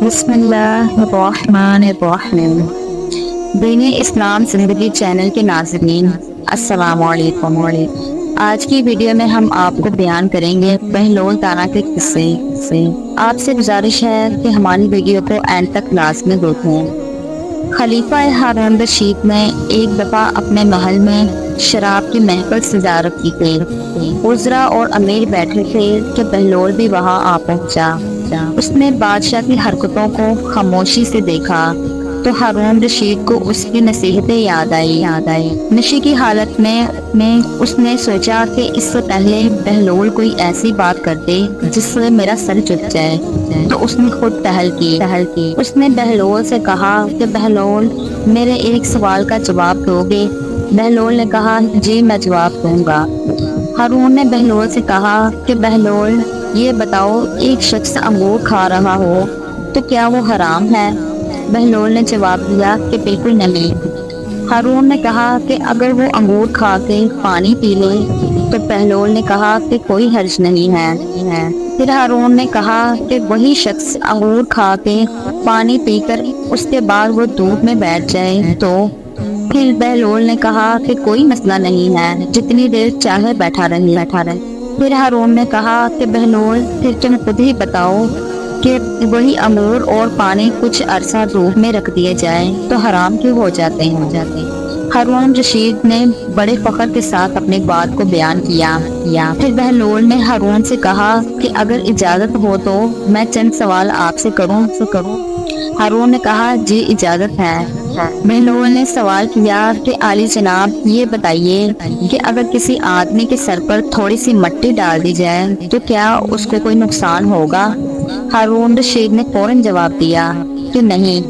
بسم اللہ الرحمن الرحیم۔ دین اسلام زندگی چینل کے ناظرین السلام علیکم۔ آج کی ویڈیو میں ہم آپ کو بیان کریں گے بہلول دانا کے قصے سے۔ آپ سے گزارش ہے کہ ہماری ویڈیو کو اینڈ تک لازمی دیکھیں۔ خلیفہ ہارون رشید نے ایک دفعہ اپنے محل میں شراب کی محفل سجا رکھی تھی۔ وزراء اور امیر بیٹھے تھے کہ بہلول بھی وہاں آ پہنچا۔ اس نے بادشاہ کی حرکتوں کو خاموشی سے دیکھا تو ہارون رشید کو اس کی نصیحتیں یاد آئی۔ نشے کی حالت میں اس نے سوچا کہ اس سے پہلے بہلول کوئی ایسی بات کر دے جس سے میرا سر چٹ جائے، تو اس نے خود پہل کی۔ اس نے بہلول سے کہا کہ بہلول، میرے ایک سوال کا جواب دو گے؟ بہلول نے کہا، جی میں جواب دوں گا۔ ہارون نے بہلول سے کہا کہ بہلول، یہ بتاؤ، ایک شخص انگور کھا رہا ہو تو کیا وہ حرام ہے؟ بہلول نے جواب دیا کہ بالکل نہیں۔ ہارون نے کہا کہ اگر وہ انگور کھا کے پانی پی لے؟ تو بہلول نے کہا کہ کوئی حرج نہیں ہے۔ پھر ہارون نے کہا کہ وہی شخص انگور کھا کے پانی پی کر اس کے بعد وہ دودھ میں بیٹھ جائے تو؟ پھر بہلول نے کہا کہ کوئی مسئلہ نہیں ہے، جتنی دیر چاہے بیٹھا رہے۔ پھر ہارون نے کہا کہ بہلول، پھر تم خود ہی بتاؤ کہ وہی انگور اور پانی کچھ عرصہ دھوپ میں رکھ دیے جائیں تو حرام کیوں ہو جاتے ہیں؟ ہارون رشید نے بڑے فخر کے ساتھ اپنی بات کو بیان کیا۔ پھر بہلول نے ہارون سے کہا کہ اگر اجازت ہو تو میں چند سوال آپ سے کروں۔ ہارون نے کہا، جی اجازت ہے۔ بہلول نے سوال کیا کہ عالی جناب، یہ بتائیے کہ اگر کسی آدمی کے سر پر تھوڑی سی مٹی ڈال دی جائے تو کیا اس کو کوئی نقصان ہوگا؟ ہارون رشید نے فوراً جواب دیا کہ نہیں۔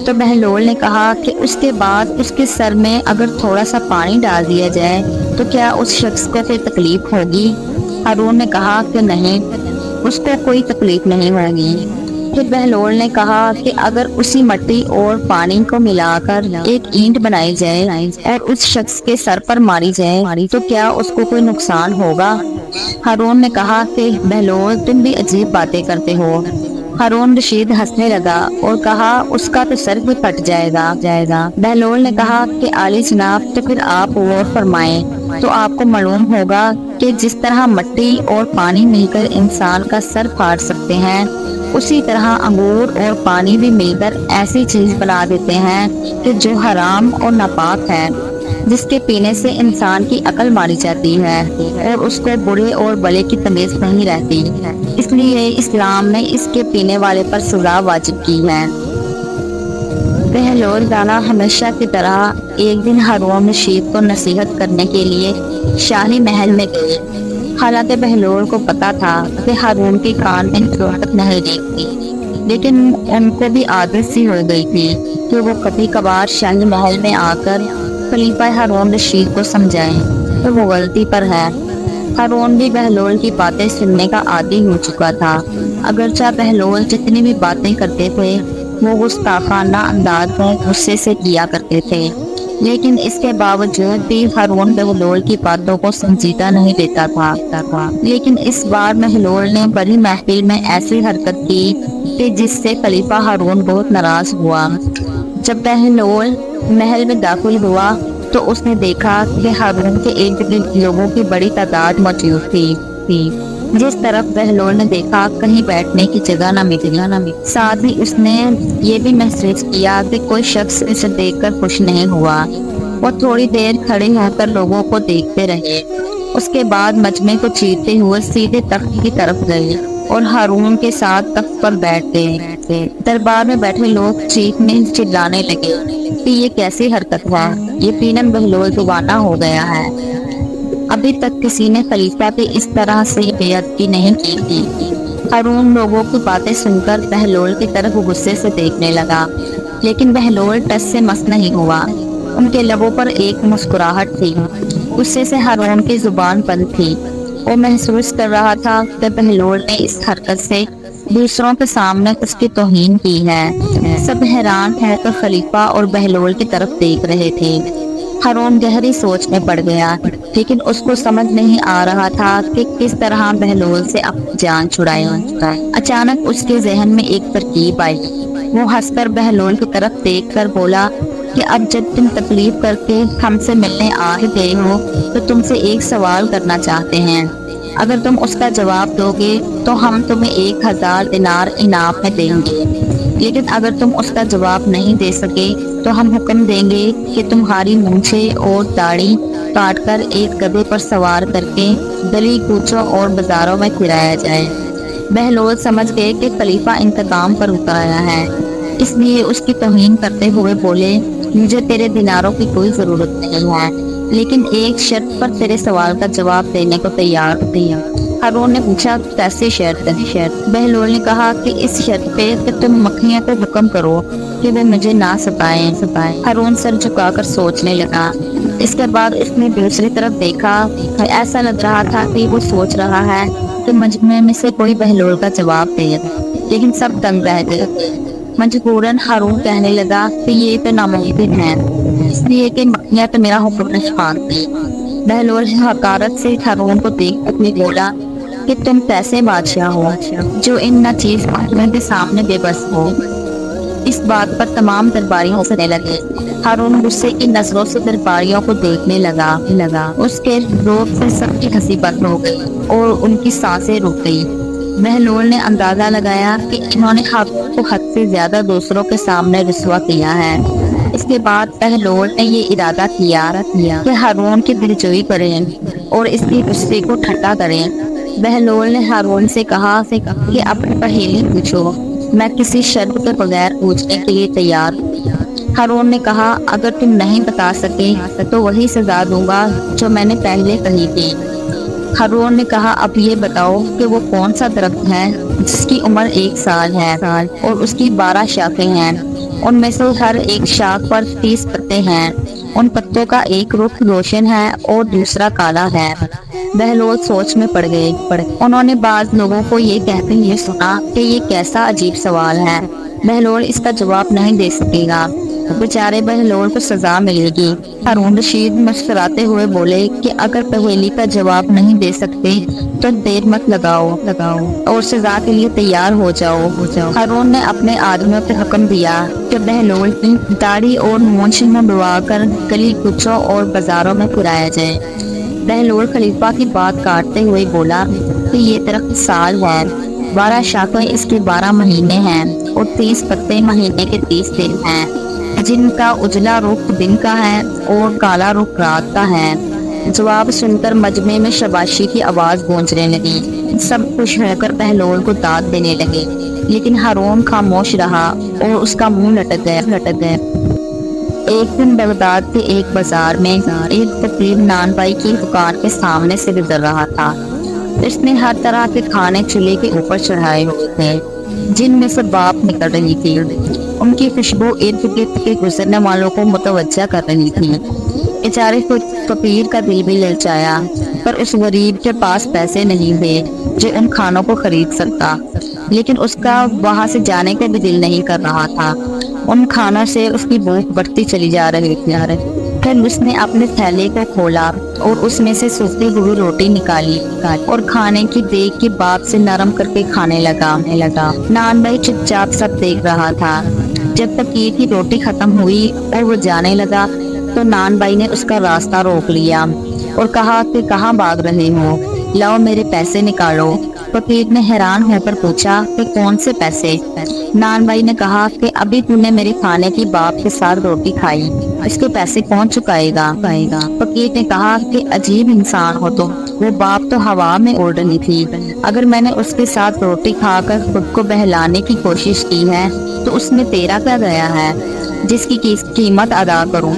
تو بہلول نے کہا کہ اس کے بعد اس کے سر میں اگر تھوڑا سا پانی ڈال دیا جائے تو کیا اس شخص کو پھر تکلیف ہوگی؟ ہارون نے کہا کہ نہیں، اس کو کوئی تکلیف نہیں ہوگی۔ پھر بہلول نے کہا کہ اگر اسی مٹی اور پانی کو ملا کر ایک اینٹ بنائی جائے اور اس شخص کے سر پر ماری جائے تو کیا اس کو کوئی نقصان ہوگا؟ ہارون نے کہا کہ بہلول، تم بھی عجیب باتیں کرتے ہو۔ ہارون رشید ہنسنے لگا اور کہا، اس کا تو سر بھی پھٹ جائے گا۔ بہلول نے کہا کہ عالی جناب، تو پھر آپ غور فرمائیں تو آپ کو معلوم ہوگا کہ جس طرح مٹی اور پانی مل کر انسان کا سر پھاڑ سکتے ہیں، اسی طرح انگور اور پانی بھی مل کر ایسی چیز بنا دیتے ہیں کہ جو حرام اور ناپاک ہے، جس کے پینے سے انسان کی عقل ماری جاتی ہے اور اس کو برے اور بھلے کی تمیز نہیں رہتی۔ اس لیے اسلام نے اس کے پینے والے پر سزا واجب کی ہے۔ بہلول دانا ہمیشہ کی طرح ایک دن ہارون رشید کو نصیحت کرنے کے لیے شاہی محل میں گئے۔ حالانکہ بہلول کو پتا تھا کہ ہارون کے کان میں حقیقت نہیں دیکھتی، لیکن ان کو بھی عادت سی ہو گئی تھی کہ وہ کبھی کبھار شاہی محل میں آ کر خلیفہ ہارون رشید کو سمجھائیں تو وہ غلطی پر ہے۔ ہارون بھی بہلول کی باتیں سننے کا عادی ہو چکا تھا۔ اگرچہ بہلول جتنی بھی باتیں کرتے تھے وہ گستاخانہ انداز میں غصے سے کیا کرتے تھے، لیکن اس کے باوجود بھی ہارون بہلول کی باتوں کو سنجیدہ نہیں دیتا تھا۔ لیکن اس بار بہلول نے بڑی محفل میں ایسی حرکت کی کہ جس سے خلیفہ ہارون بہت ناراض ہوا۔ جب بہلول محل میں داخل ہوا تو اس نے دیکھا کہ ہارون کے ارد گرد لوگوں کی بڑی تعداد موجود تھی۔ جس طرف بہلول نے دیکھا کہیں بیٹھنے کی جگہ نہ ملی۔ ساتھ ہی اس نے یہ بھی محسوس کیا کہ کوئی شخص اسے دیکھ کر خوش نہیں ہوا۔ وہ تھوڑی دیر کھڑے ہو کر لوگوں کو دیکھتے رہے، اس کے بعد مجمع کو چیرتے ہوئے سیدھے تخت کی طرف گئے اور ہارون کے ساتھ تخت پر بیٹھ گئے۔ دربار میں بیٹھے لوگ چیخنے چلانے لگے کہ یہ کیسی حرکت ہے، یقیناً بہلول دیوانہ ہو گیا ہے۔ ابھی تک کسی نے خلیفہ پہ اس طرح سے بے ادبی نہیں کی تھی۔ ہارون لوگوں کی باتیں سن کر بہلول کی طرف غصے سے دیکھنے لگا، لیکن بہلول ٹس سے مس نہیں ہوا۔ ان کے لبوں پر ایک مسکراہٹ تھی۔ غصے سے ہارون کی زبان بند تھی۔ وہ محسوس کر رہا تھا کہ بہلول نے اس حرکت سے دوسروں کے سامنے اس کی توہین کی ہے۔ سب حیران ہے کہ خلیفہ اور بہلول کی طرف دیکھ رہے تھے۔ ہارون گہری سوچ میں پڑ گیا، لیکن اس کو سمجھ نہیں آ رہا تھا کہ کس طرح بہلول سے اپنی جان چھڑائے۔ اچانک اس کے ذہن میں ایک ترکیب آئی۔ وہ ہنس کر بہلول کی طرف دیکھ کر بولا کہ اب جب تم تکلیف کر کے ہم سے ملنے آ گئے ہو تو تم سے ایک سوال کرنا چاہتے ہیں۔ اگر تم اس کا جواب دو گے تو ہم تمہیں 1000 دینار انعام میں دیں گے، لیکن اگر تم اس کا جواب نہیں دے سکے تو ہم حکم دیں گے کہ تمہاری مونچھیں اور داڑھی کاٹ کر ایک گدھے پر سوار کر کے گلی کوچوں اور بازاروں میں پھرایا جائے۔ بہلول سمجھ گئے کہ خلیفہ انتقام پر اتر آیا ہے، اس لیے اس کی توہین کرتے ہوئے بولے، مجھے تیرے دیناروں کی کوئی ضرورت نہیں ہے، لیکن ایک شرط پر تیرے سوال کا جواب دینے کو تیار ہوں۔ ہارون نے پوچھا، کیسی شرط؟ بہلول نے کہا کہ اس شرط پہ کہ تم مکھیوں کو حکم کرو کہ وہ مجھے نہ ستائیں۔ ہارون سر جھکا کر سوچنے لگا۔ اس کے بعد اس نے دوسری طرف دیکھا، ایسا لگ رہا تھا کہ وہ سوچ رہا ہے کہ مجمع میں سے کوئی بہلول کا جواب دے، لیکن سب دنگ رہ گئے۔ مجبوراً ہارون کہنے لگا کہ یہ تو ناممکن ہے، اس لیے کہ مکھیاں تو میرا حکم نہیں مانتی۔ بہلول حقارت سے ہارون کو دیکھ کر بولا کہ تم کیسے بادشاہ ہو جو ان ناچیز مکھیوں کے سامنے بے بس ہو۔ اس بات پر تمام درباری ہنسنے لگے۔ ہارون غصے کی نظروں سے درباریوں کو دیکھنے لگا۔ اس کے روب سے سب کی ہنسی بند ہو گئی اور ان کی سانسیں رک گئی۔ بہلول نے اندازہ لگایا کہ انہوں نے ہارون کو حد سے زیادہ دوسروں کے سامنے رسوا کیا ہے۔ اس کے بعد بہلول نے یہ ارادہ کیا کہ ہارون کی دلجوئی کریں اور اس کی غصے کو ٹھنڈا کریں۔ بہلول نے ہارون سے کہا کہ اپنی پہیلی پوچھو، میں کسی شرط کے بغیر پوچھنے کے لیے تیار ہوں۔ ہارون نے کہا، اگر تم نہیں بتا سکے تو وہی سزا دوں گا جو میں نے پہلے کہی تھی۔ ہارون نے کہا، اب یہ بتاؤ کہ وہ کون سا درخت ہے جس کی عمر 1 سال ہے اور اس کی 12 شاخیں ہیں، ان میں سے ہر ایک شاخ پر 30 پتے ہیں، ان پتوں کا ایک رخ روشن ہے اور دوسرا کالا ہے۔ بہلول سوچ میں پڑ گئے۔ انہوں نے بعض لوگوں کو یہ کہتے ہوئے سنا کہ یہ کیسا عجیب سوال ہے، بہلول اس کا جواب نہیں دے سکے گا، بیچارے بہلول کو سزا ملے گی۔ ہارون رشید مسکراتے ہوئے بولے کہ اگر پہیلی کا جواب نہیں دے سکتے تو دیر مت لگاؤ اور سزا کے لیے تیار ہو جاؤ۔ ہارون نے اپنے آدمیوں کو حکم دیا کہ بہلول کی داڑھی اور مونچھ منڈوا کر گلی کوچوں اور بازاروں میں پھرایا جائے۔ بہلول خلیفہ کی بات کاٹتے ہوئے بولا کہ یہ درخت سال ہے، 12 شاخیں اس کے 12 مہینے ہیں اور 30 پتے مہینے کے 30 دن ہیں، جن کا اجلا رخ دن کا ہے اور کالا رخ رات کا ہے۔ جواب سن کر مجمع میں شاباشی کی آواز گونجنے لگی۔ سب خوش ہو کر بہلول کو داد دینے لگے، لیکن ہارون خاموش رہا اور اس کا منہ لٹک گیا۔ ایک دن بغداد کے ایک بازار میں ایک فقیر نان بائی کی دکان کے سامنے سے گزر رہا تھا۔ اس نے ہر طرح کے کھانے چولہے کے اوپر چڑھائے ہوئے تھے، جن میں سے بھاپ نکل رہی تھی۔ ان کی خوشبو ارد گرد کے گزرنے والوں کو متوجہ کر رہی تھی۔ بیچارے فقیر کا دل بھی للچایا، پر اس غریب کے پاس پیسے نہیں تھے جو ان کھانوں کو خرید سکتا، لیکن اس کا وہاں سے جانے کا بھی دل نہیں کر رہا تھا۔ ان کھانوں سے اس کی بھوک بڑھتی چلی جا رہی تھی۔ پھر اس نے اپنے تھیلے کو کھولا اور اس میں سے سوکھی ہوئی روٹی نکالی اور کھانے کی دیگ کی بات سے نرم کر کے کھانے لگا۔ نان بھائی چپ چاپ سب دیکھ رہا تھا۔ جب فقیر کی روٹی ختم ہوئی اور وہ جانے لگا تو نان بھائی نے اس کا راستہ روک لیا اور کہا کہ کہاں بھاگ رہے ہو، لاؤ میرے پیسے نکالو۔ فقیر نے حیران ہو کر پوچھا کہ کون سے پیسے؟ نان بھائی نے کہا کہ ابھی تو نے میرے کھانے کی باپ کے ساتھ روٹی کھائی، اس کے پیسے کون چکائے گا؟ فقیر نے کہا کہ عجیب انسان ہو تم، وہ باپ تو ہوا میں اڑ رہی تھی، اگر میں نے اس کے ساتھ روٹی کھا کر خود کو بہلانے کی کوشش کی ہے تو اس میں تیرا کیا گیا ہے جس کی قیمت ادا کروں؟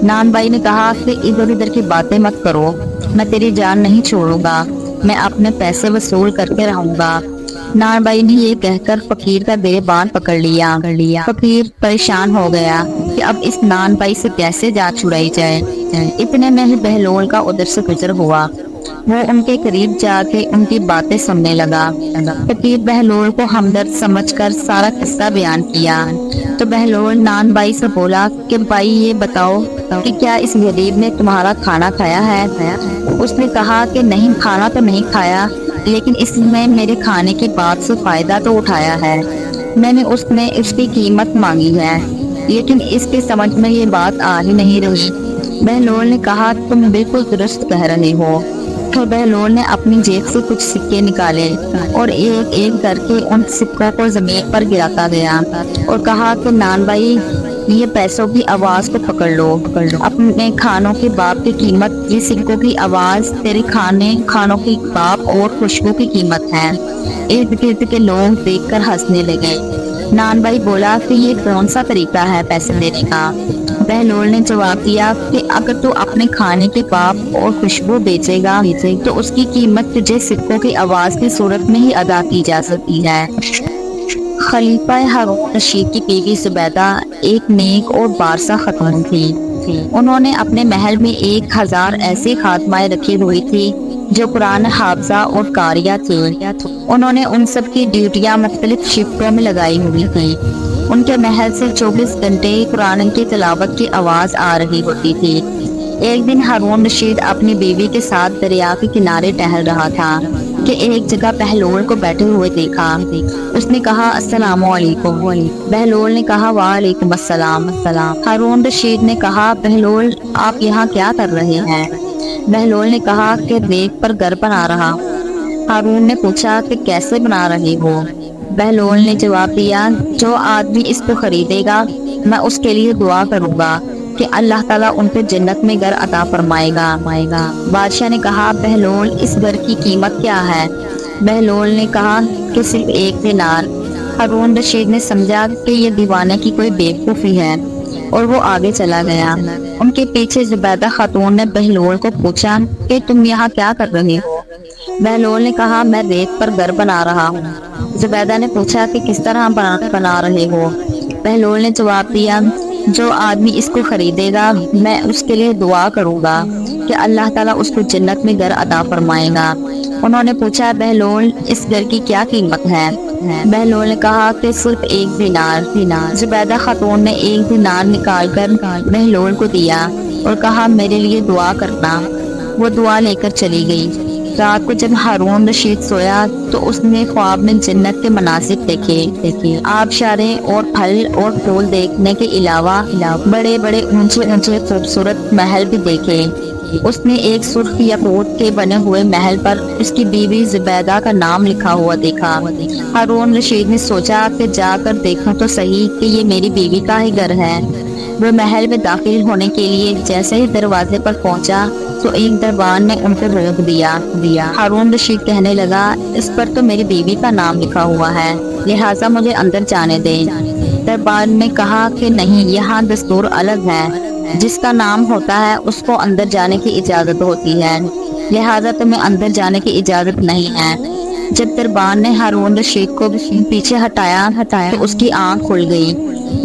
نان بھائی نے کہا کہ ادھر ادھر کی باتیں مت کرو، میں تیری جان نہیں چھوڑوں گا، میں اپنے پیسے وصول کر کے رہوں گا۔ نان بھائی نے یہ کہہ کر فقیر کا گریبان پکڑ لیا۔ فقیر پریشان ہو گیا کہ اب اس نان بھائی سے کیسے جان چھڑائی جائے۔ اتنے میں ہی بہلول کا ادھر سے گزر ہوا۔ وہ ان کے قریب جا کے ان کی باتیں سننے لگا۔ فقیر بہلول کو ہمدرد سمجھ کر سارا قصہ بیان کیا تو بہلول نان بھائی سے بولا کہ بھائی یہ بتاؤ کہ کیا اس غریب نے تمہارا کھانا کھایا ہے؟ اس نے کہا کہ نہیں، کھانا تو نہیں کھایا، لیکن اس میں میرے کھانے کے بعد سے فائدہ تو اٹھایا ہے۔ میں نے اس کی قیمت مانگی ہے، لیکن اس کے سمجھ میں یہ بات آ ہی نہیں رہی۔ بہلول نے کہا تم بالکل درست کہہ رہے ہو۔ تو بہلول نے اپنی جیب سے کچھ سکے نکالے اور ایک ایک کر کے ان سکوں کو زمین پر گراتا گیا اور کہا کہ نان بھائی، یہ پیسوں کی آواز کو پکڑ لو، اپنے کھانوں کے باپ کی قیمت، یہ سکوں کی آواز تیرے کھانوں کی باپ اور خوشبو کی قیمت ہے۔ ارد گرد کے لوگ دیکھ کر ہنسنے لگے۔ نان بھائی بولا کہ یہ کون سا طریقہ ہے پیسے دینے کا؟ بہلول نے جواب دیا کہ اگر تو اپنے کھانے کے باپ اور خوشبو بیچے گا تو اس کی قیمت تجھے سکوں کی آواز کی صورت میں ہی ادا کی جا سکتی ہے۔ خلیفہ ہارون رشید کی بیوی زبیدہ ایک نیک اور بارسا خاتون تھی۔ انہوں نے اپنے محل میں 1000 ایسی خادمائیں رکھی ہوئی تھی جو قرآن حافظہ اور قاریہ تھی۔ انہوں نے ان سب کی ڈیوٹیاں مختلف شفٹوں میں لگائی ہوئی تھی۔ ان کے محل سے 24 گھنٹے قرآن کی تلاوت کی آواز آ رہی ہوتی تھی۔ ایک دن ہارون رشید اپنی بیوی کے ساتھ دریا کے کنارے ٹہل رہا تھا کہ ایک جگہ بہلول کو بیٹھے ہوئے دیکھا۔ اس نے کہا السلام علیکم۔ بہلول نے کہا وعلیکم السلام۔ ہارون رشید نے کہا بہلول، آپ یہاں کیا کر رہے ہیں؟ بہلول نے کہا کہ ریت پر گھر بنا رہا۔ ہارون نے پوچھا کہ کیسے بنا رہے ہو؟ بہلول نے جواب دیا جو آدمی اس کو خریدے گا میں اس کے لیے دعا کروں گا کہ اللہ تعالیٰ ان کو جنت میں گھر عطا فرمائے گا۔ بادشاہ نے کہا بہلول، اس گھر کی قیمت کیا ہے؟ بہلول نے کہا کہ صرف 1 دینار۔ ہارون رشید نے سمجھا کہ یہ دیوانے کی کوئی بیوقوفی ہے اور وہ آگے چلا گیا۔ ان کے پیچھے زبیدہ خاتون نے بہلول کو پوچھا کہ تم یہاں کیا کر رہے ہو؟ بہلول نے کہا میں ریت پر گھر بنا رہا ہوں۔ زبیدہ نے پوچھا کہ کس طرح بنا رہے ہو؟ بہلول نے جواب دیا جو آدمی اس کو خریدے گا میں اس کے لیے دعا کروں گا کہ اللہ تعالیٰ اس کو جنت میں گھر عطا فرمائے گا۔ انہوں نے پوچھا بہلول، اس گھر کی کیا قیمت ہے؟ بہلول نے کہا کہ صرف 1 دینار۔ زبیدہ خاتون نے 1 دینار نکال کر بہلول کو دیا اور کہا میرے لیے دعا کرنا۔ وہ دعا لے کر چلی گئی۔ رات کو جب ہارون رشید سویا تو اس نے خواب میں جنت کے مناظر دیکھے، آبشاریں اور پھل اور پھول دیکھنے کے علاوہ بڑے بڑے اونچے خوبصورت محل بھی دیکھے۔ اس نے ایک سرخ یاقوت کے بنے ہوئے محل پر اس کی بیوی زبیدہ کا نام لکھا ہوا دیکھا۔ ہارون رشید نے سوچا کہ جا کر دیکھوں تو صحیح کہ یہ میری بیوی کا ہی گھر ہے۔ وہ محل میں داخل ہونے کے لیے جیسے ہی دروازے پر پہنچا تو ایک دربان نے ان کو روک دیا۔ ہارون رشید کہنے لگا اس پر تو میری بیوی کا نام لکھا ہوا ہے، لہٰذا مجھے اندر جانے دیں۔ دربان نے کہا کہ نہیں، یہاں دستور الگ ہے، جس کا نام ہوتا ہے اس کو اندر جانے کی اجازت ہوتی ہے، لہٰذا تمہیں اندر جانے کی اجازت نہیں ہے۔ جب دربان نے ہارون رشید کو پیچھے ہٹایا تو اس کی آنکھ کھل گئی۔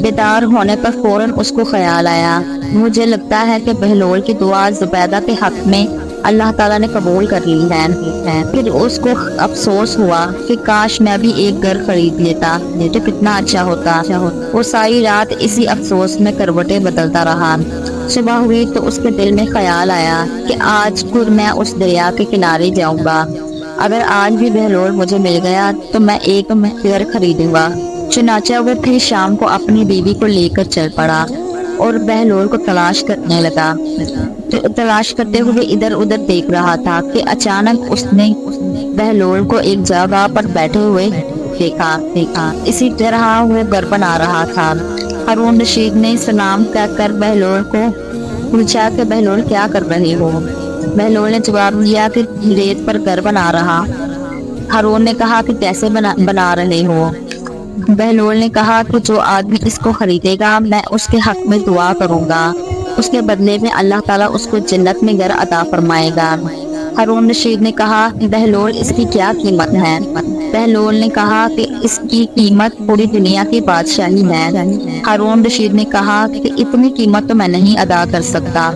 بیدار ہونے پر فوراً اس کو خیال آیا مجھے لگتا ہے کہ بہلول کی دعا زبیدہ کے حق میں اللہ تعالیٰ نے قبول کر لی ہے۔ پھر اس کو افسوس ہوا کہ کاش میں بھی ایک گھر خرید لیتا تو کتنا اچھا ہوتا۔ وہ ساری رات اسی افسوس میں کروٹیں بدلتا رہا۔ صبح ہوئی تو اس کے دل میں خیال آیا کہ آج خود میں اس دریا کے کنارے جاؤں گا۔ اگر آج بھی بہلول مجھے مل گیا تو میں ایک گھر خریدوں گا۔ چنانچہ وہ پھر شام کو اپنی بیوی کو لے کر چل پڑا اور بہلول کو تلاش کرنے لگا۔ تلاش کرتے ہوئے ادھر ادھر دیکھ رہا تھا کہ اچانک اس نے بہلول کو ایک جگہ پر بیٹھے ہوئے دیکھا۔ اسی طرح وہ گھر بنا رہا تھا۔ ہارون رشید نے سلام کہہ کر بہلول کو پوچھا کہ بہلول کیا کر رہے ہو؟ بہلول نے جواب دیا کہ ریت پر گھر بنا رہا۔ ہارون نے کہا کہ کیسے بنا رہے ہو؟ بہلول نے کہا کہ جو آدمی اس کو خریدے گا میں اس کے حق میں دعا کروں گا، اس کے بدلے میں اللہ تعالیٰ اس کو جنت میں گھر عطا فرمائے گا۔ ہارون رشید نے کہا بہلول، اس کی کیا قیمت ہے؟ بہلول نے کہا کہ اس کی قیمت پوری دنیا کی بادشاہی ہے۔ ہارون رشید نے کہا کہ اتنی قیمت تو میں نہیں ادا کر سکتا،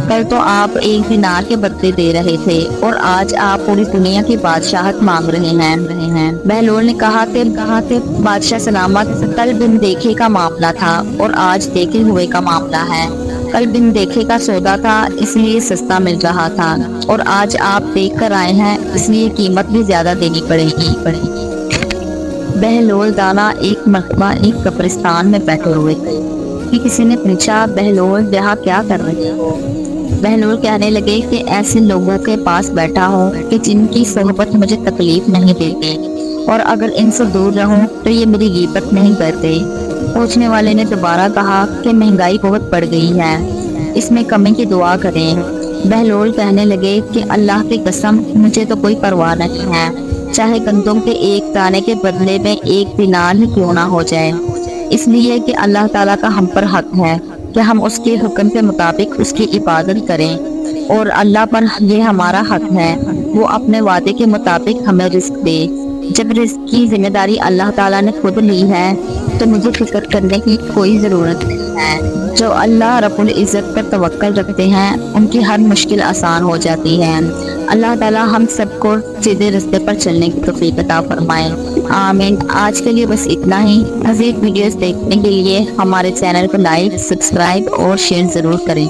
کل تو آپ 1 دینار کے بدلے دے رہے تھے اور آج آپ پوری دنیا کی بادشاہت مانگ رہے ہیں۔ بہلول نے کہا کہ بادشاہ سلامت، کل بن دیکھے کا معاملہ تھا اور آج دیکھے ہوئے کا معاملہ ہے۔ کل بن دیکھے کا سودا تھا اس لیے سستا مل رہا تھا، اور آج آپ دیکھ کر آئے ہیں اس لیے قیمت بھی زیادہ دینی پڑے گی۔ بہلول دانا ایک مرتبہ ایک قبرستان میں بیٹھے ہوئے تھے کہ کسی نے پوچھا، بہلول یہاں کیا کر رہے ہو؟ بہلول کہنے لگے کہ ایسے لوگوں کے پاس بیٹھا ہوں کہ جن کی صحبت مجھے تکلیف نہیں دیتی، اور اگر ان سے دور رہوں تو یہ میری غیبت نہیں کرتے۔ پوچھنے والے نے دوبارہ کہا کہ مہنگائی بہت بڑھ گئی ہے، اس میں کمی کی دعا کریں۔ بہلول کہنے لگے کہ اللہ کی قسم مجھے تو کوئی پرواہ نہیں ہے، چاہے گندم کے ایک دانے کے بدلے میں 1 دینار ہی کیوں نہ ہو جائے، اس لیے کہ اللہ تعالیٰ کا ہم پر حق ہے کہ ہم اس کے حکم کے مطابق اس کی عبادت کریں، اور اللہ پر یہ ہمارا حق ہے وہ اپنے وعدے کے مطابق ہمیں رزق دے۔ جب رزق کی ذمہ داری اللہ تعالیٰ نے خود لی ہے تو مجھے فکر کرنے کی کوئی ضرورت نہیں ہے۔ جو اللہ رب العزت پر توکل رکھتے ہیں ان کی ہر مشکل آسان ہو جاتی ہے۔ اللہ تعالیٰ ہم سب کو سیدھے راستے پر چلنے کی توفیق عطا فرمائے، آمین۔ آج کے لیے بس اتنا ہی۔ مزید ویڈیوز دیکھنے کے لیے ہمارے چینل کو لائک، سبسکرائب اور شیئر ضرور کریں۔